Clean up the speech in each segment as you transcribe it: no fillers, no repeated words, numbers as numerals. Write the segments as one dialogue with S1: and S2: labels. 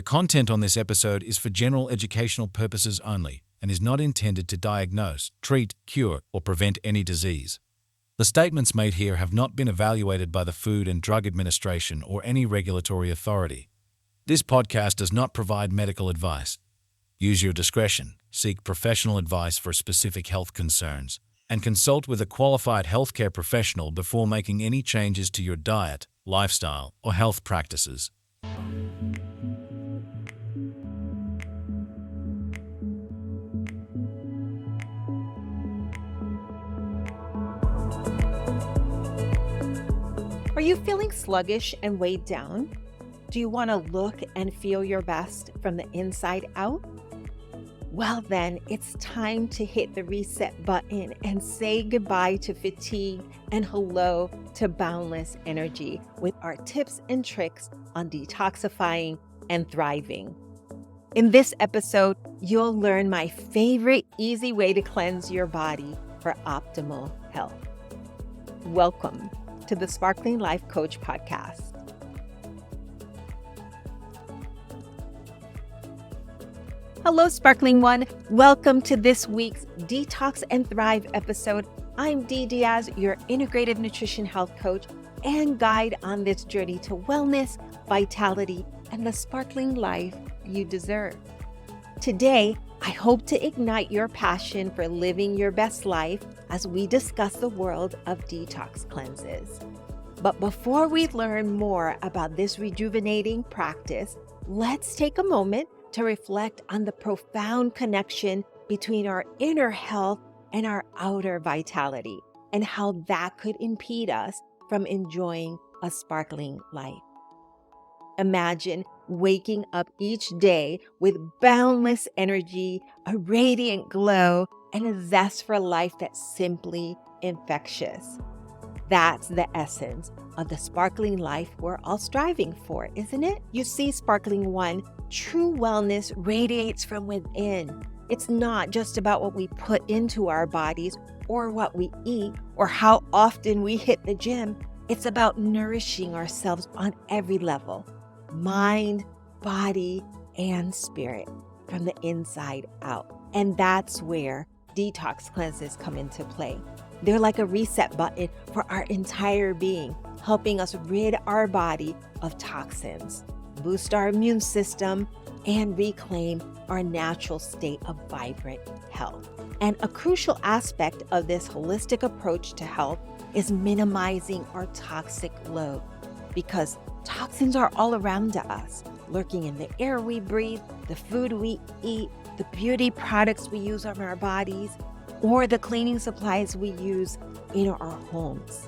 S1: The content on this episode is for general educational purposes only and is not intended to diagnose, treat, cure, or prevent any disease. The statements made here have not been evaluated by the Food and Drug Administration or any regulatory authority. This podcast does not provide medical advice. Use your discretion, seek professional advice for specific health concerns, and consult with a qualified healthcare professional before making any changes to your diet, lifestyle, or health practices.
S2: Are you feeling sluggish and weighed down? Do you want to look and feel your best from the inside out? Well then, it's time to hit the reset button and say goodbye to fatigue and hello to boundless energy with our tips and tricks on detoxifying and thriving. In this episode, you'll learn my favorite easy way to cleanse your body for optimal health. Welcome to the Sparkling Life Coach Podcast. Hello, Sparkling One. Welcome to this week's Detox and Thrive episode. I'm Dee Diaz, your integrative nutrition health coach and guide on this journey to wellness, vitality, and the sparkling life you deserve. Today, I hope to ignite your passion for living your best life as we discuss the world of detox cleanses. But before we learn more about this rejuvenating practice, let's take a moment to reflect on the profound connection between our inner health and our outer vitality, and how that could impede us from enjoying a sparkling life. Imagine waking up each day with boundless energy, a radiant glow, and a zest for life that's simply infectious. That's the essence of the sparkling life we're all striving for, isn't it? You see, Sparkling One, true wellness radiates from within. It's not just about what we put into our bodies or what we eat or how often we hit the gym. It's about nourishing ourselves on every level: mind, body, and spirit, from the inside out. And that's where detox cleanses come into play. They're like a reset button for our entire being, helping us rid our body of toxins, boost our immune system, and reclaim our natural state of vibrant health. And a crucial aspect of this holistic approach to health is minimizing our toxic load, because toxins are all around us, lurking in the air we breathe, the food we eat, the beauty products we use on our bodies, or the cleaning supplies we use in our homes.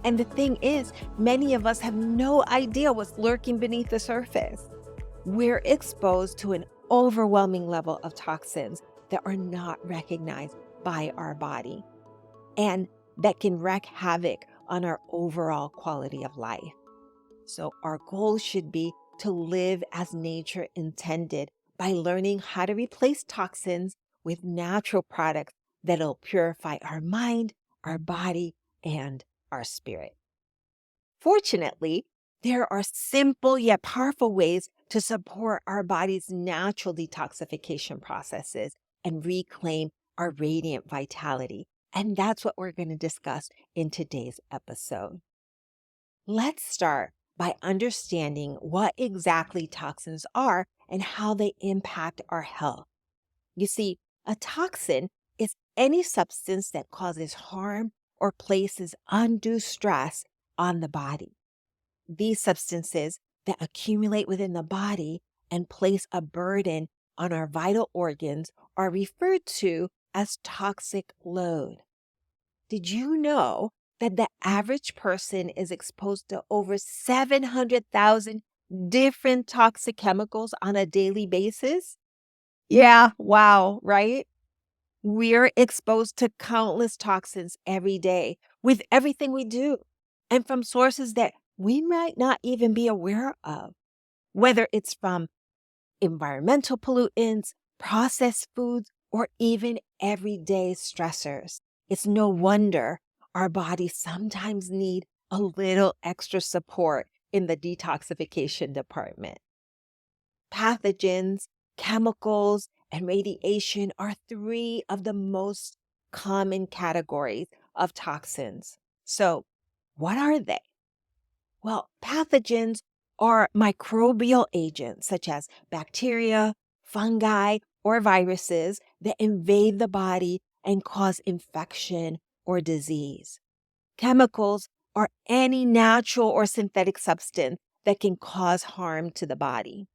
S2: And the thing is, many of us have no idea what's lurking beneath the surface. We're exposed to an overwhelming level of toxins that are not recognized by our body, and that can wreak havoc on our overall quality of life. So our goal should be to live as nature intended by learning how to replace toxins with natural products that'll purify our mind, our body, and our spirit. Fortunately, there are simple yet powerful ways to support our body's natural detoxification processes and reclaim our radiant vitality. And that's what we're going to discuss in today's episode. Let's start by understanding what exactly toxins are and how they impact our health. You see, a toxin is any substance that causes harm or places undue stress on the body. These substances that accumulate within the body and place a burden on our vital organs are referred to as toxic load. Did you know that the average person is exposed to over 700,000 different toxic chemicals on a daily basis? Yeah, wow, right? We're exposed to countless toxins every day with everything we do, and from sources that we might not even be aware of, whether it's from environmental pollutants, processed foods, or even everyday stressors. It's no wonder our bodies sometimes need a little extra support in the detoxification department. Pathogens, chemicals, and radiation are three of the most common categories of toxins. So, what are they? Well, pathogens are microbial agents such as bacteria, fungi, or viruses that invade the body and cause infection or disease. Chemicals are any natural or synthetic substance that can cause harm to the body.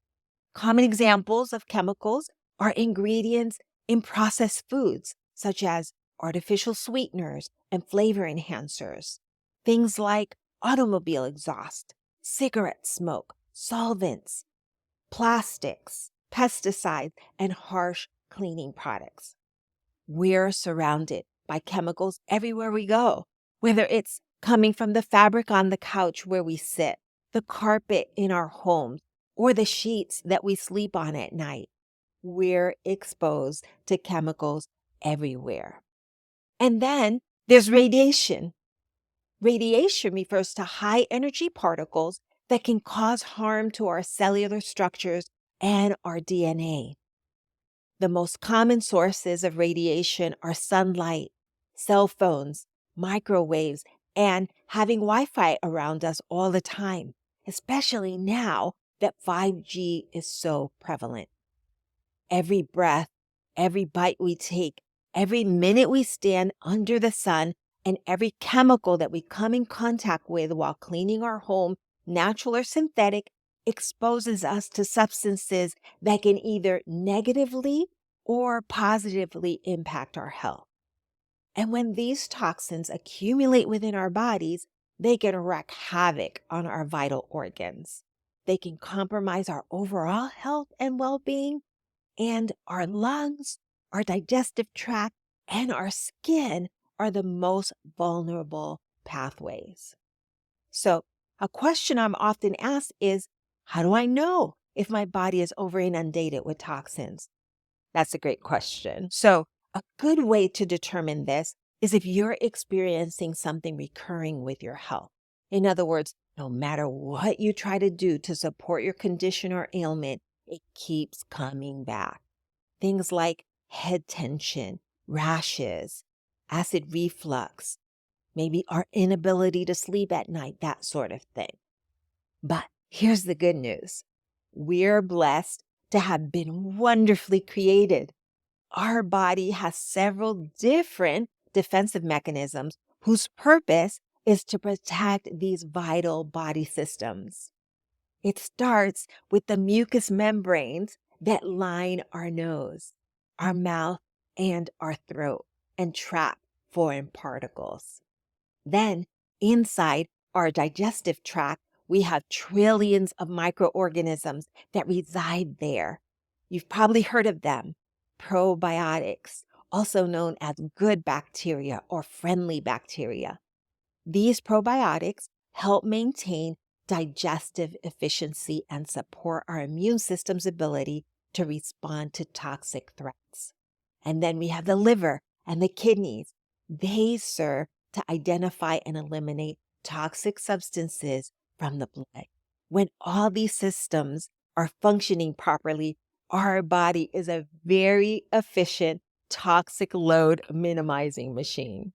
S2: Common examples of chemicals are ingredients in processed foods, such as artificial sweeteners and flavor enhancers. Things like automobile exhaust, cigarette smoke, solvents, plastics, pesticides, and harsh cleaning products. We're surrounded by chemicals everywhere we go, whether it's coming from the fabric on the couch where we sit, the carpet in our homes, or the sheets that we sleep on at night. We're exposed to chemicals everywhere. And then there's radiation. Radiation refers to high energy particles that can cause harm to our cellular structures and our DNA. The most common sources of radiation are sunlight, cell phones, microwaves, and having Wi-Fi around us all the time, especially now that 5G is so prevalent. Every breath, every bite we take, every minute we stand under the sun, and every chemical that we come in contact with while cleaning our home, natural or synthetic, exposes us to substances that can either negatively or positively impact our health. And when these toxins accumulate within our bodies, they can wreak havoc on our vital organs. They can compromise our overall health and well-being, and our lungs, our digestive tract, and our skin are the most vulnerable pathways. So, a question I'm often asked is, how do I know if my body is over inundated with toxins? That's a great question. So, a good way to determine this is if you're experiencing something recurring with your health. In other words, no matter what you try to do to support your condition or ailment, it keeps coming back. Things like head tension, rashes, acid reflux, maybe our inability to sleep at night, that sort of thing. But here's the good news. We're blessed to have been wonderfully created. Our body has several different defensive mechanisms whose purpose is to protect these vital body systems. It starts with the mucous membranes that line our nose, our mouth, and our throat and trap foreign particles. Then, inside our digestive tract, we have trillions of microorganisms that reside there. You've probably heard of them. Probiotics, also known as good bacteria or friendly bacteria. These probiotics help maintain digestive efficiency and support our immune system's ability to respond to toxic threats. And then we have the liver and the kidneys. They serve to identify and eliminate toxic substances from the blood. When all these systems are functioning properly, our body is a very efficient toxic load minimizing machine.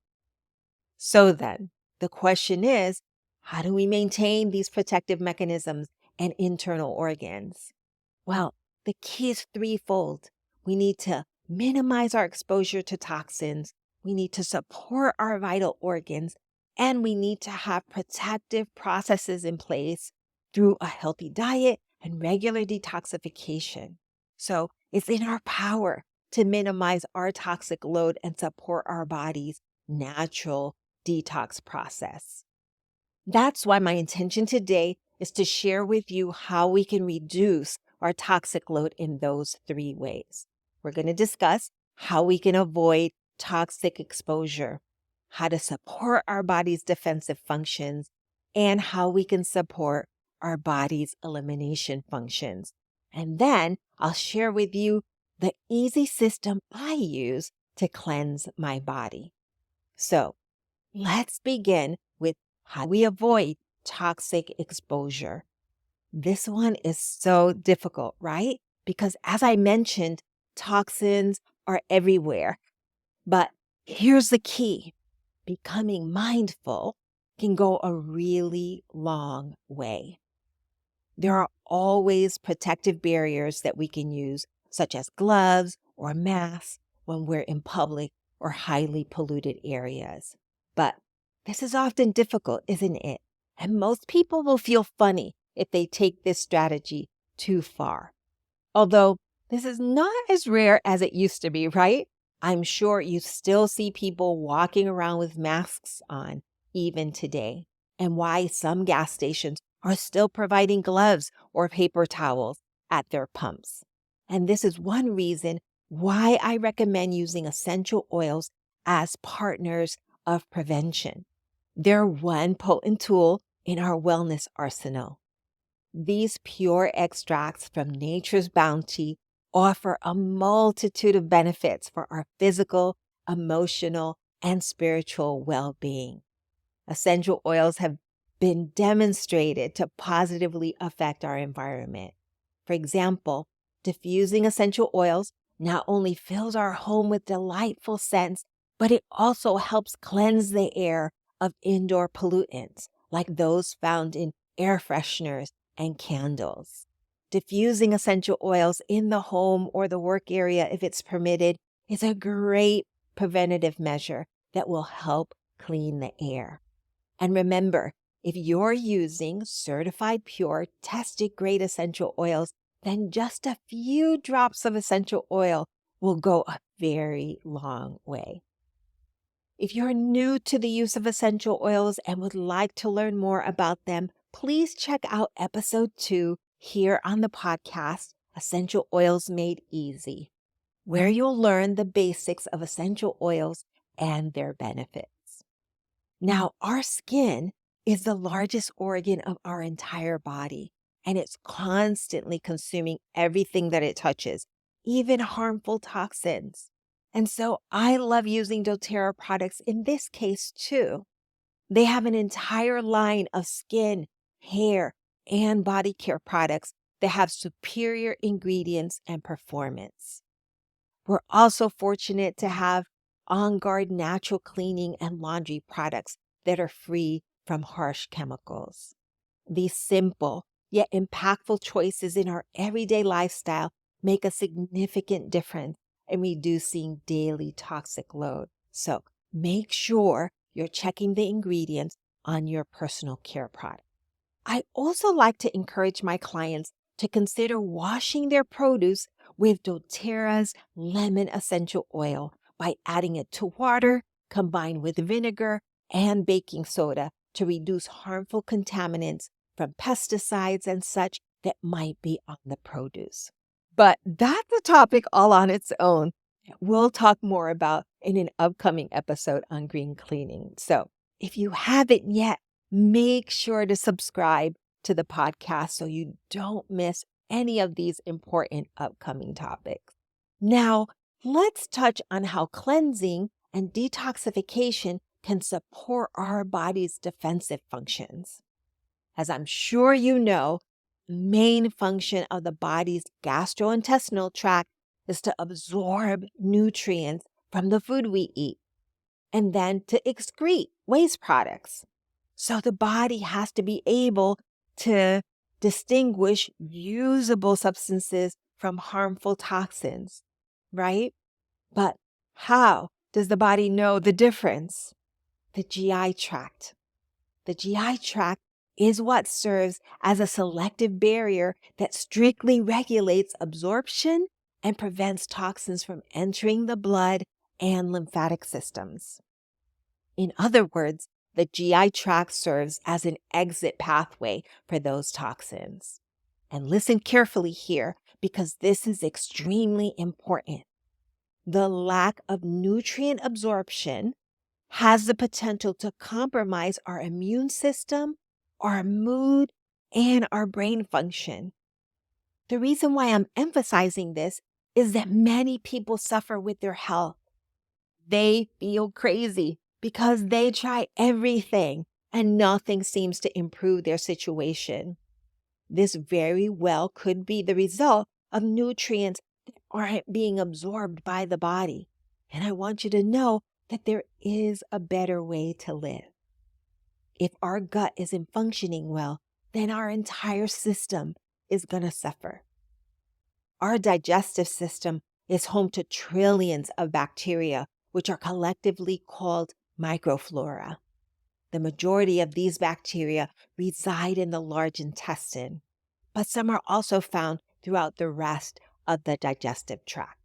S2: So then, the question is, how do we maintain these protective mechanisms and internal organs? Well, the key is threefold. We need to minimize our exposure to toxins. We need to support our vital organs, and we need to have protective processes in place through a healthy diet and regular detoxification. So it's in our power to minimize our toxic load and support our body's natural detox process. That's why my intention today is to share with you how we can reduce our toxic load in those three ways. We're going to discuss how we can avoid toxic exposure, how to support our body's defensive functions, and how we can support our body's elimination functions. And then I'll share with you the easy system I use to cleanse my body. So let's begin with how we avoid toxic exposure. This one is so difficult, right? Because as I mentioned, toxins are everywhere. But here's the key. Becoming mindful can go a really long way. There are always protective barriers that we can use, such as gloves or masks when we're in public or highly polluted areas. But this is often difficult, isn't it? And most people will feel funny if they take this strategy too far. Although this is not as rare as it used to be, right? I'm sure you still see people walking around with masks on even today, and why some gas stations are still providing gloves or paper towels at their pumps. And this is one reason why I recommend using essential oils as partners of prevention. They're one potent tool in our wellness arsenal. These pure extracts from nature's bounty offer a multitude of benefits for our physical, emotional, and spiritual well-being. Essential oils have been demonstrated to positively affect our environment. For example, diffusing essential oils not only fills our home with delightful scents, but it also helps cleanse the air of indoor pollutants like those found in air fresheners and candles. Diffusing essential oils in the home or the work area, if it's permitted, is a great preventative measure that will help clean the air. And remember, if you're using certified pure, tested grade essential oils, then just a few drops of essential oil will go a very long way. If you're new to the use of essential oils and would like to learn more about them, please check out episode 2 here on the podcast, Essential Oils Made Easy, where you'll learn the basics of essential oils and their benefits. Now, our skin is the largest organ of our entire body, and it's constantly consuming everything that it touches, even harmful toxins. And so I love using doTERRA products in this case too. They have an entire line of skin, hair, and body care products that have superior ingredients and performance. We're also fortunate to have On Guard natural cleaning and laundry products that are free from harsh chemicals. These simple yet impactful choices in our everyday lifestyle make a significant difference in reducing daily toxic load. So make sure you're checking the ingredients on your personal care product. I also like to encourage my clients to consider washing their produce with doTERRA's lemon essential oil by adding it to water combined with vinegar and baking soda to reduce harmful contaminants from pesticides and such that might be on the produce. But that's a topic all on its own. We'll talk more about in an upcoming episode on green cleaning. So if you haven't yet, make sure to subscribe to the podcast so you don't miss any of these important upcoming topics. Now, let's touch on how cleansing and detoxification can support our body's defensive functions. As I'm sure you know, the main function of the body's gastrointestinal tract is to absorb nutrients from the food we eat and then to excrete waste products. So the body has to be able to distinguish usable substances from harmful toxins, right? But how does the body know the difference? The GI tract. The GI tract is what serves as a selective barrier that strictly regulates absorption and prevents toxins from entering the blood and lymphatic systems. In other words, the GI tract serves as an exit pathway for those toxins. And listen carefully here, because this is extremely important. The lack of nutrient absorption has the potential to compromise our immune system, our mood, and our brain function. The reason why I'm emphasizing this is that many people suffer with their health. They feel crazy because they try everything and nothing seems to improve their situation. This very well could be the result of nutrients that aren't being absorbed by the body. And I want you to know that there is a better way to live. If our gut isn't functioning well, then our entire system is going to suffer. Our digestive system is home to trillions of bacteria, which are collectively called microflora. The majority of these bacteria reside in the large intestine, but some are also found throughout the rest of the digestive tract.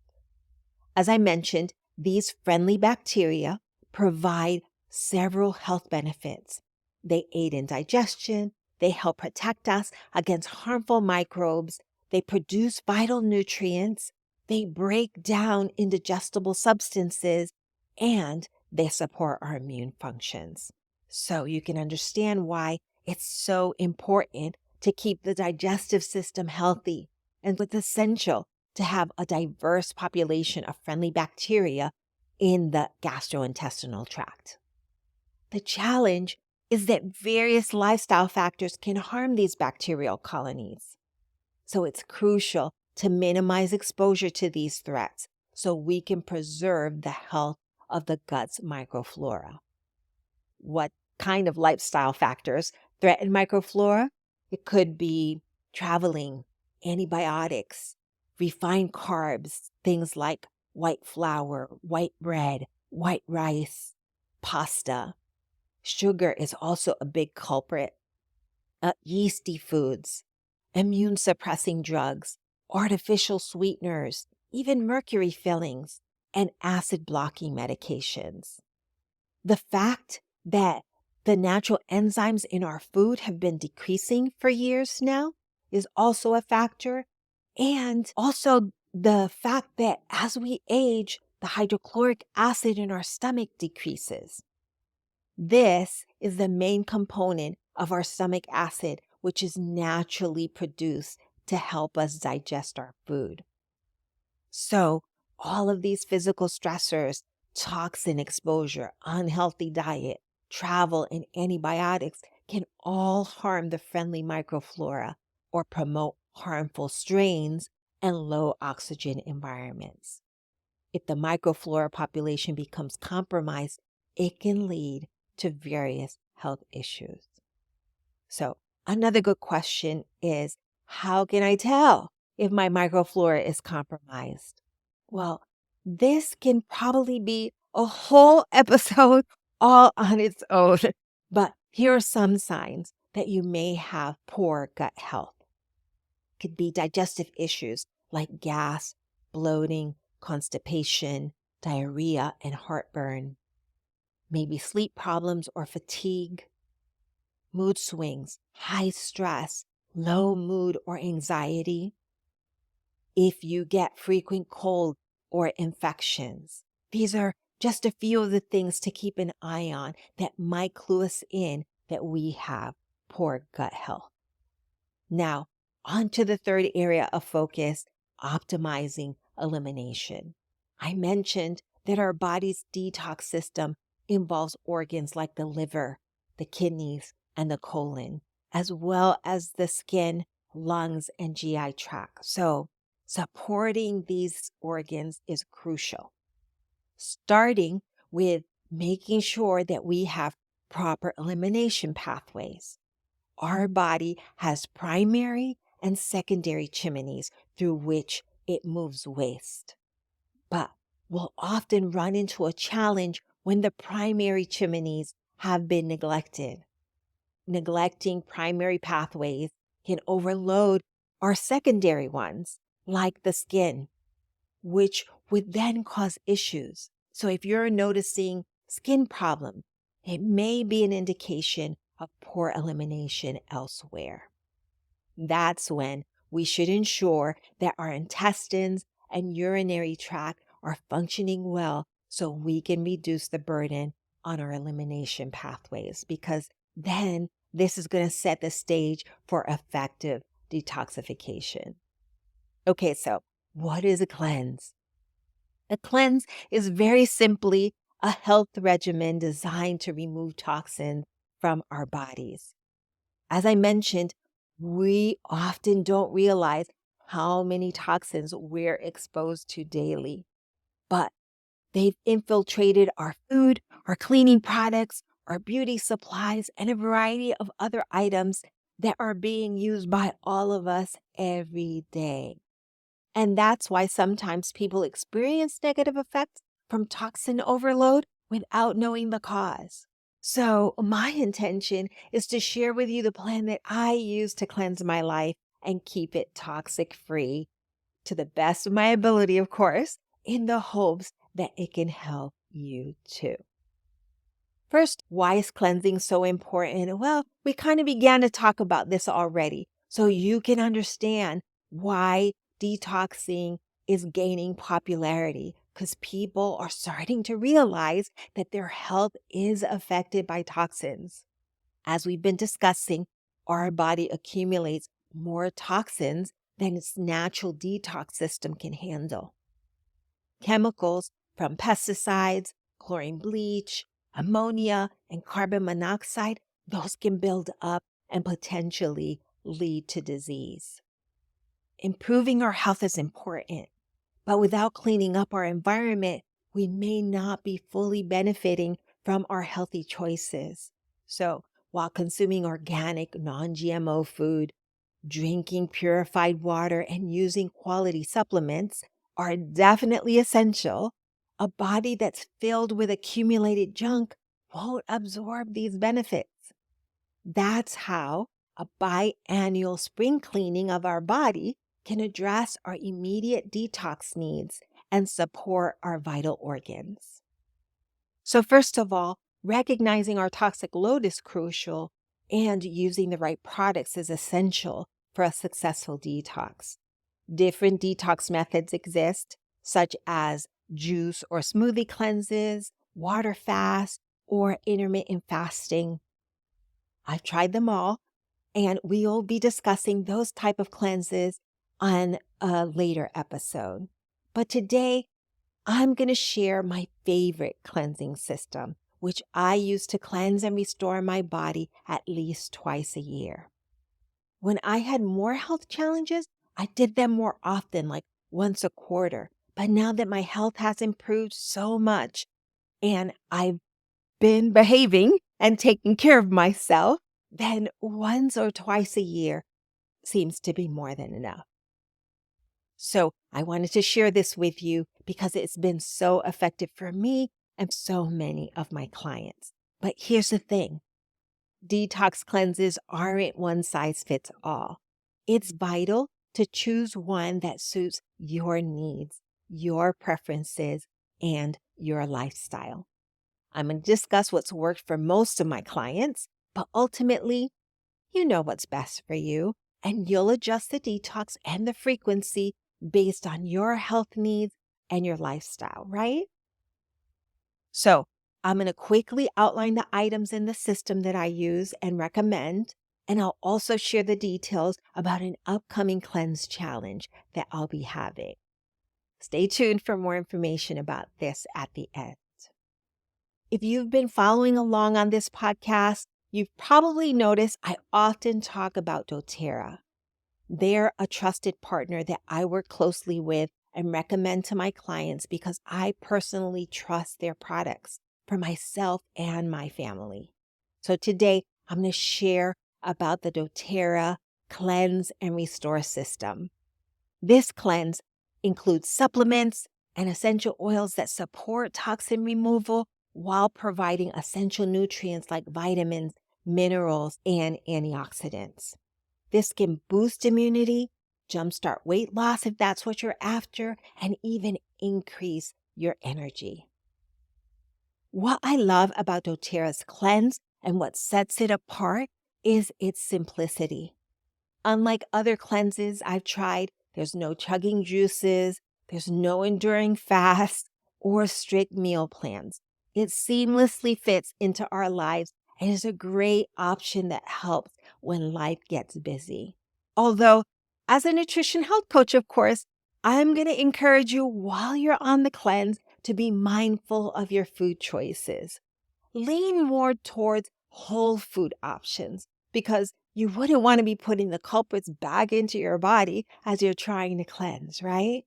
S2: As I mentioned, these friendly bacteria provide several health benefits. They aid in digestion, they help protect us against harmful microbes, they produce vital nutrients, they break down indigestible substances, and they support our immune functions. So you can understand why it's so important to keep the digestive system healthy, and it's essential to have a diverse population of friendly bacteria in the gastrointestinal tract. The challenge is that various lifestyle factors can harm these bacterial colonies. So it's crucial to minimize exposure to these threats so we can preserve the health of the gut's microflora. What kind of lifestyle factors threaten microflora? It could be traveling, antibiotics, refined carbs, things like white flour, white bread, white rice, pasta. Sugar is also a big culprit. Yeasty foods, immune suppressing drugs, artificial sweeteners, even mercury fillings, and acid blocking medications. The fact that the natural enzymes in our food have been decreasing for years now is also a factor. And also the fact that as we age, the hydrochloric acid in our stomach decreases. This is the main component of our stomach acid, which is naturally produced to help us digest our food. So all of these physical stressors, toxin exposure, unhealthy diet, travel, and antibiotics can all harm the friendly microflora or promote harmful strains and low oxygen environments. If the microflora population becomes compromised, it can lead to various health issues. So another good question is, how can I tell if my microflora is compromised? Well, this can probably be a whole episode all on its own, but here are some signs that you may have poor gut health. It could be digestive issues like gas, bloating, constipation, diarrhea, and heartburn. Maybe sleep problems or fatigue, mood swings, high stress, low mood or anxiety. If you get frequent cold or infections, these are just a few of the things to keep an eye on that might clue us in that we have poor gut health. Now, on to the third area of focus, optimizing elimination. I mentioned that our body's detox system involves organs like the liver, the kidneys, and the colon, as well as the skin, lungs, and GI tract. So supporting these organs is crucial, starting with making sure that we have proper elimination pathways. Our body has primary and secondary chimneys through which it moves waste. But we'll often run into a challenge when the primary chimneys have been neglected. Neglecting primary pathways can overload our secondary ones, like the skin, which would then cause issues. So if you're noticing skin problems, it may be an indication of poor elimination elsewhere. That's when we should ensure that our intestines and urinary tract are functioning well so we can reduce the burden on our elimination pathways, because then this is going to set the stage for effective detoxification. Okay, so what is a cleanse? A cleanse is very simply a health regimen designed to remove toxins from our bodies. As I mentioned, We often don't realize how many toxins we're exposed to daily, but they've infiltrated our food, our cleaning products, our beauty supplies, and a variety of other items that are being used by all of us every day. And that's why sometimes people experience negative effects from toxin overload without knowing the cause. So, my intention is to share with you the plan that I use to cleanse my life and keep it toxic free to the best of my ability, of course, in the hopes that it can help you too. First, why is cleansing so important? Well, we kind of began to talk about this already, so you can understand why detoxing is gaining popularity because people are starting to realize that their health is affected by toxins. As we've been discussing, our body accumulates more toxins than its natural detox system can handle. Chemicals from pesticides, chlorine bleach, ammonia, and carbon monoxide, those can build up and potentially lead to disease. Improving our health is important, but without cleaning up our environment, we may not be fully benefiting from our healthy choices. So, while consuming organic, non-GMO food, drinking purified water, and using quality supplements are definitely essential, a body that's filled with accumulated junk won't absorb these benefits. That's how a biannual spring cleaning of our body can address our immediate detox needs and support our vital organs. So, first of all, recognizing our toxic load is crucial, and using the right products is essential for a successful detox. Different detox methods exist, such as juice or smoothie cleanses, water fast, or intermittent fasting. I've tried them all, and we'll be discussing those type of cleanses on a later episode. But today, I'm going to share my favorite cleansing system, which I use to cleanse and restore my body at least twice a year. When I had more health challenges, I did them more often, like once a quarter. But now that my health has improved so much and I've been behaving and taking care of myself, then once or twice a year seems to be more than enough. So I wanted to share this with you because it's been so effective for me and so many of my clients. But here's the thing. Detox cleanses aren't one size fits all. It's vital to choose one that suits your needs, your preferences, and your lifestyle. I'm going to discuss what's worked for most of my clients, but ultimately, you know what's best for you, and you'll adjust the detox and the frequency based on your health needs and your lifestyle, right? So, I'm going to quickly outline the items in the system that I use and recommend, and I'll also share the details about an upcoming cleanse challenge that I'll be having. Stay tuned for more information about this at the end. If you've been following along on this podcast, you've probably noticed I often talk about doTERRA. They're a trusted partner that I work closely with and recommend to my clients because I personally trust their products for myself and my family. So today, I'm going to share about the doTERRA Cleanse and Restore System. This cleanse includes supplements and essential oils that support toxin removal while providing essential nutrients like vitamins, minerals, and antioxidants. This can boost immunity, jumpstart weight loss if that's what you're after, and even increase your energy. What I love about doTERRA's cleanse and what sets it apart is its simplicity. Unlike other cleanses I've tried, there's no chugging juices, there's no enduring fast or strict meal plans. It seamlessly fits into our lives and is a great option that helps when life gets busy. Although, as a nutrition health coach, of course, I'm going to encourage you while you're on the cleanse to be mindful of your food choices. Lean more towards whole food options because You wouldn't want to be putting the culprits back into your body as you're trying to cleanse, right?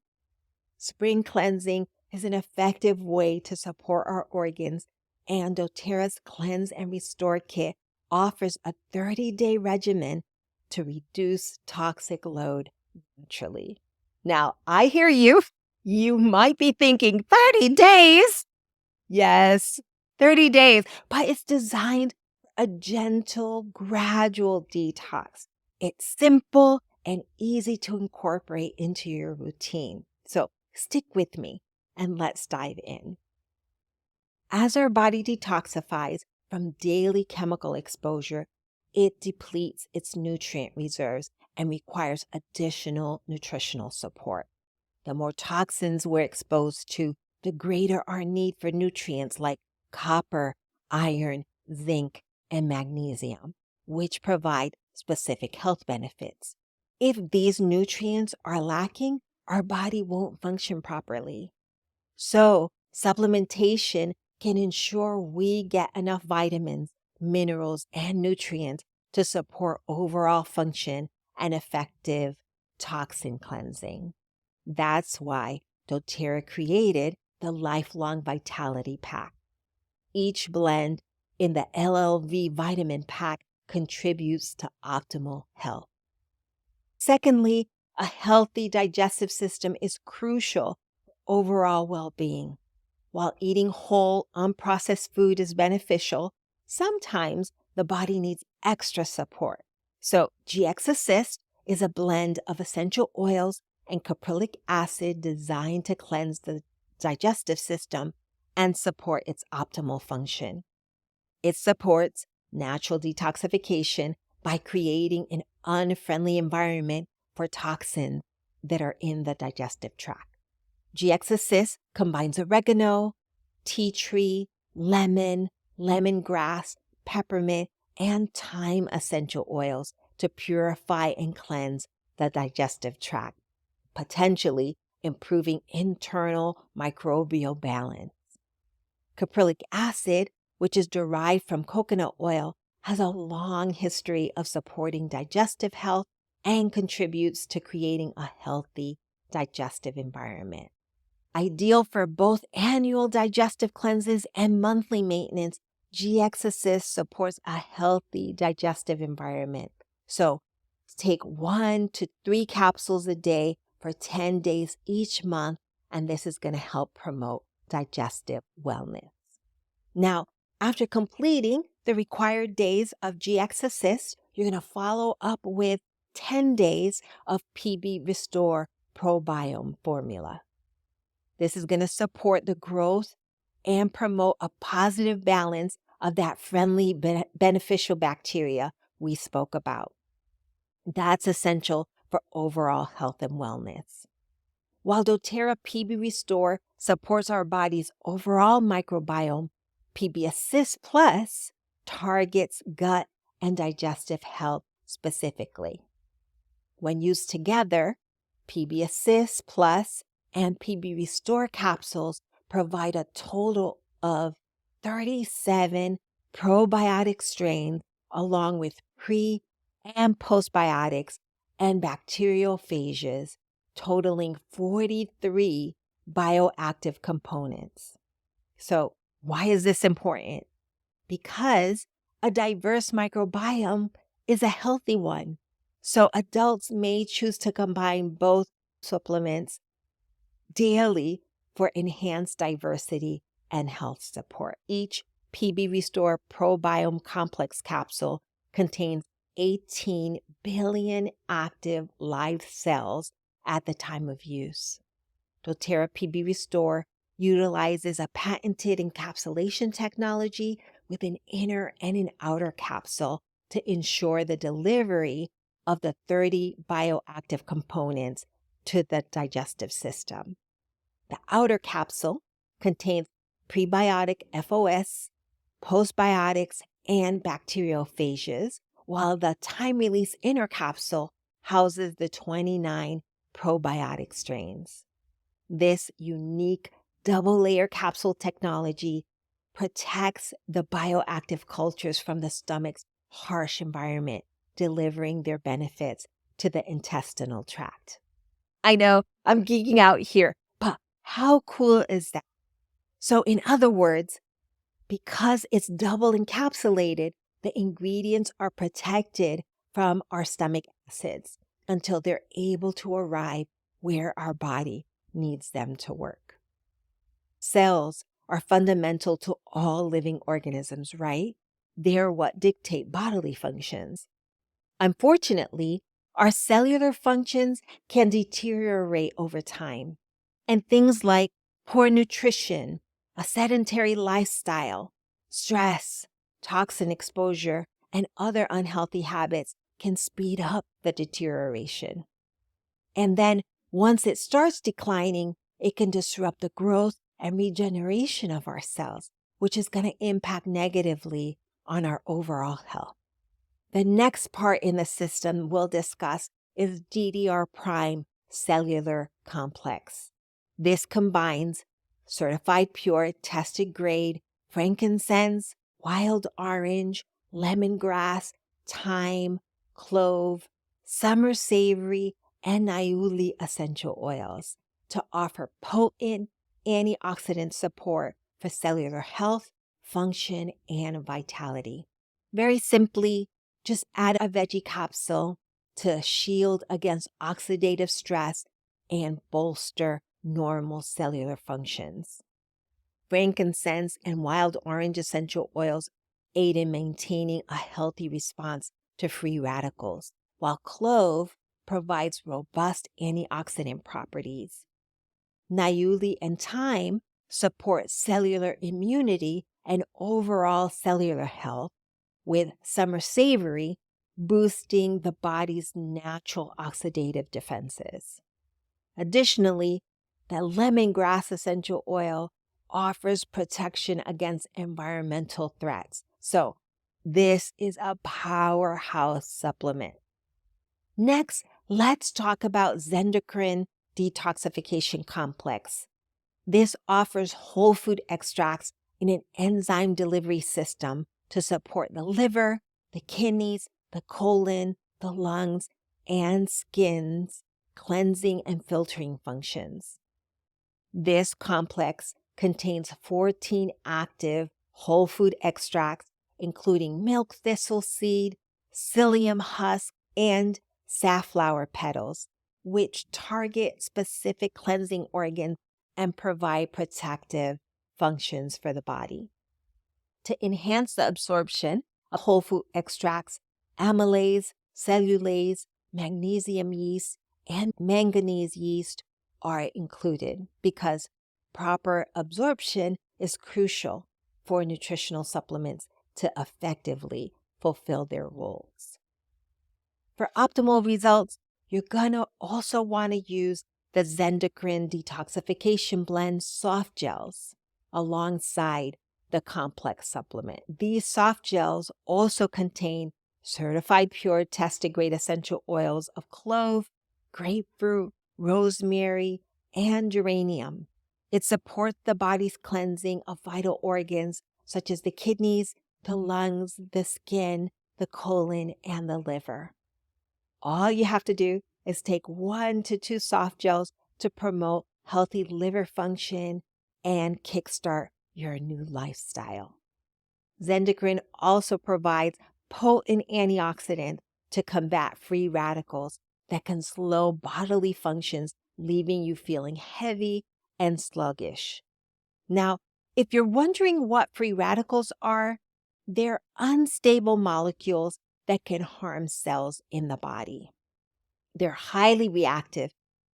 S2: Spring cleansing is an effective way to support our organs, and doTERRA's Cleanse and Restore Kit offers a 30-day regimen to reduce toxic load naturally. Now, I hear you. You might be thinking 30 days. Yes, 30 days, but it's designed for a gentle, gradual detox. It's simple and easy to incorporate into your routine. So stick with me and let's dive in. As our body detoxifies from daily chemical exposure, it depletes its nutrient reserves and requires additional nutritional support. The more toxins we're exposed to, the greater our need for nutrients like copper, iron, zinc, and magnesium, which provide specific health benefits. If these nutrients are lacking, our body won't function properly. So, supplementation can ensure we get enough vitamins, minerals, and nutrients to support overall function and effective toxin cleansing. That's why doTERRA created the Lifelong Vitality Pack. Each blend in the LLV vitamin pack contributes to optimal health. Secondly, a healthy digestive system is crucial for overall well-being. While eating whole, unprocessed food is beneficial, sometimes the body needs extra support. So GX Assist is a blend of essential oils and caprylic acid designed to cleanse the digestive system and support its optimal function. It supports natural detoxification by creating an unfriendly environment for toxins that are in the digestive tract. GX Assist combines oregano, tea tree, lemon, lemongrass, peppermint, and thyme essential oils to purify and cleanse the digestive tract, potentially improving internal microbial balance. Caprylic acid, which is derived from coconut oil, has a long history of supporting digestive health and contributes to creating a healthy digestive environment. Ideal for both annual digestive cleanses and monthly maintenance, GX Assist supports a healthy digestive environment. So take 1 to 3 capsules a day for 10 days each month, and this is going to help promote digestive wellness. Now, after completing the required days of GX Assist, you're going to follow up with 10 days of PB Restore ProBiome formula. This is going to support the growth and promote a positive balance of that friendly, beneficial bacteria we spoke about. That's essential for overall health and wellness. While doTERRA PB Restore supports our body's overall microbiome, PB Assist Plus targets gut and digestive health specifically. When used together, PB Assist Plus and PB Restore capsules provide a total of 37 probiotic strains along with pre- and postbiotics and bacteriophages, totaling 43 bioactive components. So, why is this important? Because a diverse microbiome is a healthy one. So, adults may choose to combine both supplements daily for enhanced diversity and health support. Each PB Restore ProBiome Complex capsule contains 18 billion active live cells at the time of use. doTERRA PB Restore utilizes a patented encapsulation technology with an inner and an outer capsule to ensure the delivery of the 30 bioactive components to the digestive system. The outer capsule contains prebiotic FOS, postbiotics, and bacteriophages, while the time-release inner capsule houses the 29 probiotic strains. This unique double-layer capsule technology protects the bioactive cultures from the stomach's harsh environment, delivering their benefits to the intestinal tract. I know I'm geeking out here, but how cool is that? So in other words, because it's double encapsulated, the ingredients are protected from our stomach acids until they're able to arrive where our body needs them to work. Cells are fundamental to all living organisms, right? They're what dictate bodily functions. Unfortunately, our cellular functions can deteriorate over time, and things like poor nutrition, a sedentary lifestyle, stress, toxin exposure, and other unhealthy habits can speed up the deterioration. And then once it starts declining, it can disrupt the growth and regeneration of our cells, which is going to impact negatively on our overall health. The next part in the system we'll discuss is DDR prime cellular complex. This combines certified pure, tested grade, frankincense, wild orange, lemongrass, thyme, clove, summer savory, and niaouli essential oils to offer potent antioxidant support for cellular health, function, and vitality. Very simply, just add a veggie capsule to shield against oxidative stress and bolster normal cellular functions. Frankincense and wild orange essential oils aid in maintaining a healthy response to free radicals, while clove provides robust antioxidant properties. Niaouli and thyme support cellular immunity and overall cellular health, with summer savory boosting the body's natural oxidative defenses. Additionally, the lemongrass essential oil offers protection against environmental threats. So this is a powerhouse supplement. Next, let's talk about Zendocrine detoxification complex. This offers whole food extracts in an enzyme delivery system to support the liver, the kidneys, the colon, the lungs, and skin's cleansing and filtering functions. This complex contains 14 active whole food extracts, including milk thistle seed, psyllium husk, and safflower petals, which target specific cleansing organs and provide protective functions for the body. To enhance the absorption of whole food extracts, amylase, cellulase, magnesium yeast, and manganese yeast are included because proper absorption is crucial for nutritional supplements to effectively fulfill their roles. For optimal results, you're going to also want to use the Zendocrine detoxification blend Softgels alongside the complex supplement. These Softgels also contain certified pure tested grade essential oils of clove, grapefruit, rosemary, and geranium. It supports the body's cleansing of vital organs such as the kidneys, the lungs, the skin, the colon, and the liver. All you have to do is take 1 to 2 Softgels to promote healthy liver function and kickstart your new lifestyle. Zendocrine also provides potent antioxidants to combat free radicals that can slow bodily functions, leaving you feeling heavy and sluggish. Now, if you're wondering what free radicals are, they're unstable molecules that can harm cells in the body. They're highly reactive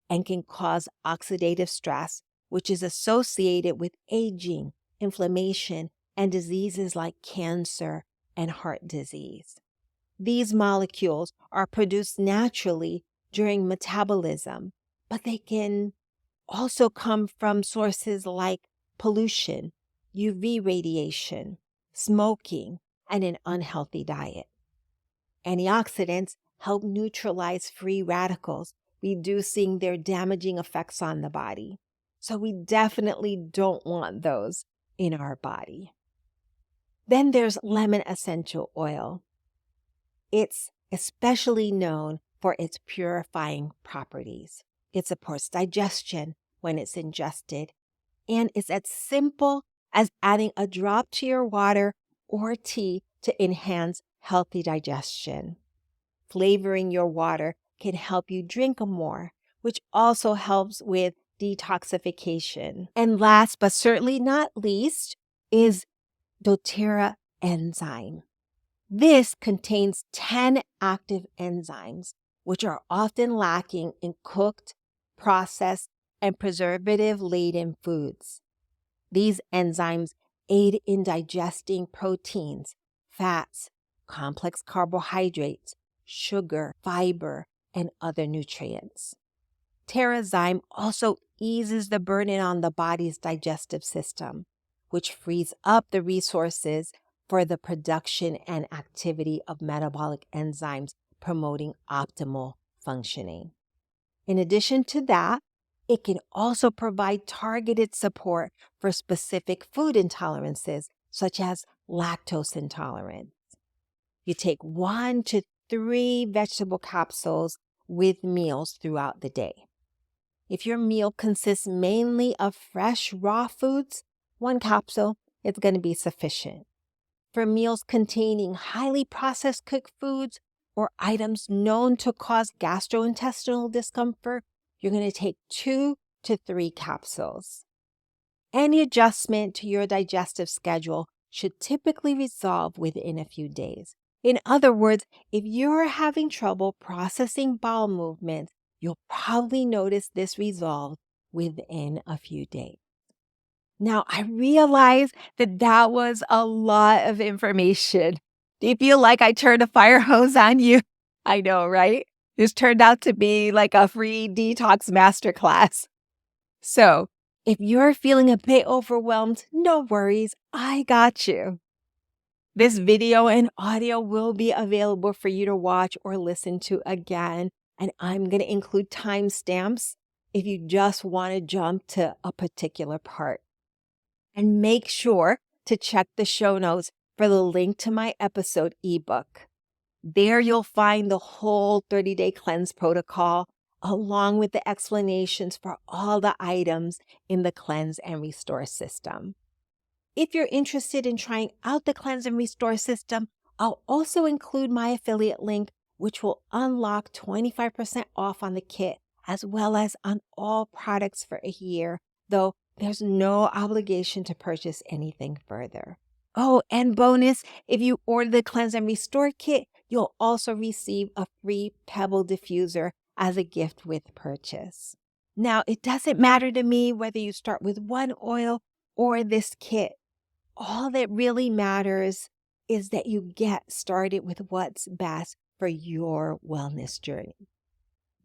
S2: and can cause oxidative stress, which is associated with aging, inflammation, and diseases like cancer and heart disease. These molecules are produced naturally during metabolism, but they can also come from sources like pollution, UV radiation, smoking, and an unhealthy diet. Antioxidants help neutralize free radicals, reducing their damaging effects on the body. So we definitely don't want those in our body. Then there's lemon essential oil. It's especially known for its purifying properties. It supports digestion when it's ingested, and it's as simple as adding a drop to your water or tea to enhance healthy digestion. Flavoring your water can help you drink more, which also helps with detoxification. And last but certainly not least is doTERRA enzyme. This contains 10 active enzymes, which are often lacking in cooked, processed, and preservative-laden foods. These enzymes aid in digesting proteins, fats, complex carbohydrates, sugar, fiber, and other nutrients. Terrazyme also eases the burden on the body's digestive system, which frees up the resources for the production and activity of metabolic enzymes promoting optimal functioning. In addition to that, it can also provide targeted support for specific food intolerances, such as lactose intolerance. You take 1 to 3 vegetable capsules with meals throughout the day. If your meal consists mainly of fresh, raw foods, 1 capsule is going to be sufficient. For meals containing highly processed cooked foods or items known to cause gastrointestinal discomfort, you're going to take 2 to 3 capsules. Any adjustment to your digestive schedule should typically resolve within a few days. In other words, if you're having trouble processing bowel movements, you'll probably notice this resolve within a few days. Now, I realize that was a lot of information. Do you feel like I turned a fire hose on you? I know, right? This turned out to be like a free detox masterclass. So, if you're feeling a bit overwhelmed, no worries, I got you. This video and audio will be available for you to watch or listen to again, and I'm going to include timestamps if you just want to jump to a particular part. And make sure to check the show notes for the link to my episode ebook. There you'll find the whole 30-day cleanse protocol, along with the explanations for all the items in the Cleanse and Restore system. If you're interested in trying out the Cleanse and Restore system, I'll also include my affiliate link, which will unlock 25% off on the kit, as well as on all products for a year, though there's no obligation to purchase anything further. Oh, and bonus, if you order the Cleanse and Restore kit, you'll also receive a free Pebble diffuser as a gift with purchase. Now, it doesn't matter to me whether you start with one oil or this kit. All that really matters is that you get started with what's best for your wellness journey.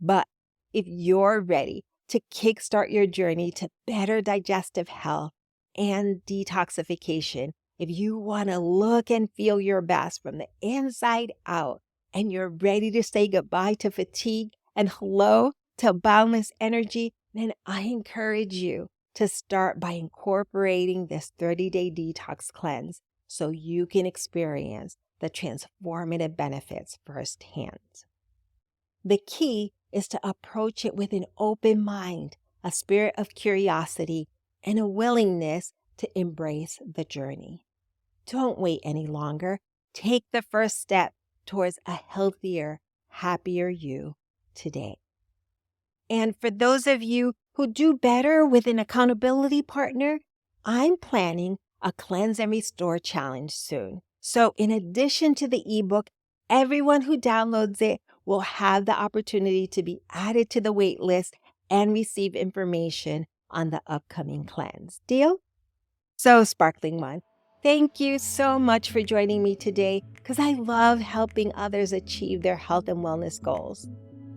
S2: But if you're ready to kickstart your journey to better digestive health and detoxification, if you want to look and feel your best from the inside out, and you're ready to say goodbye to fatigue and hello to boundless energy, then I encourage you to start by incorporating this 30-day detox cleanse so you can experience the transformative benefits firsthand. The key is to approach it with an open mind, a spirit of curiosity, and a willingness to embrace the journey. Don't wait any longer. Take the first step towards a healthier, happier you today. And for those of you who do better with an accountability partner, I'm planning a Cleanse and Restore challenge soon. So in addition to the ebook, everyone who downloads it will have the opportunity to be added to the wait list and receive information on the upcoming cleanse. Deal? So, Sparkling One, thank you so much for joining me today because I love helping others achieve their health and wellness goals.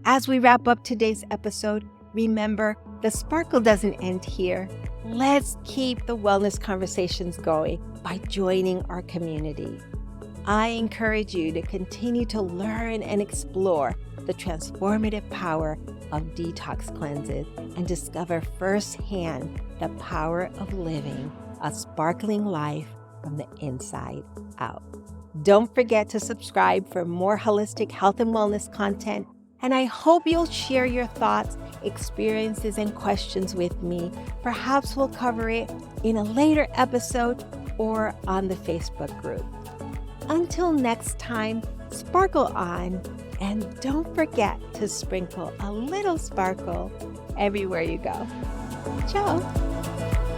S2: As we wrap up today's episode, remember, the sparkle doesn't end here. Let's keep the wellness conversations going by joining our community. I encourage you to continue to learn and explore the transformative power of detox cleanses and discover firsthand the power of living a sparkling life from the inside out. Don't forget to subscribe for more holistic health and wellness content. And I hope you'll share your thoughts, experiences, and questions with me. Perhaps we'll cover it in a later episode or on the Facebook group. Until next time, sparkle on, and don't forget to sprinkle a little sparkle everywhere you go. Ciao.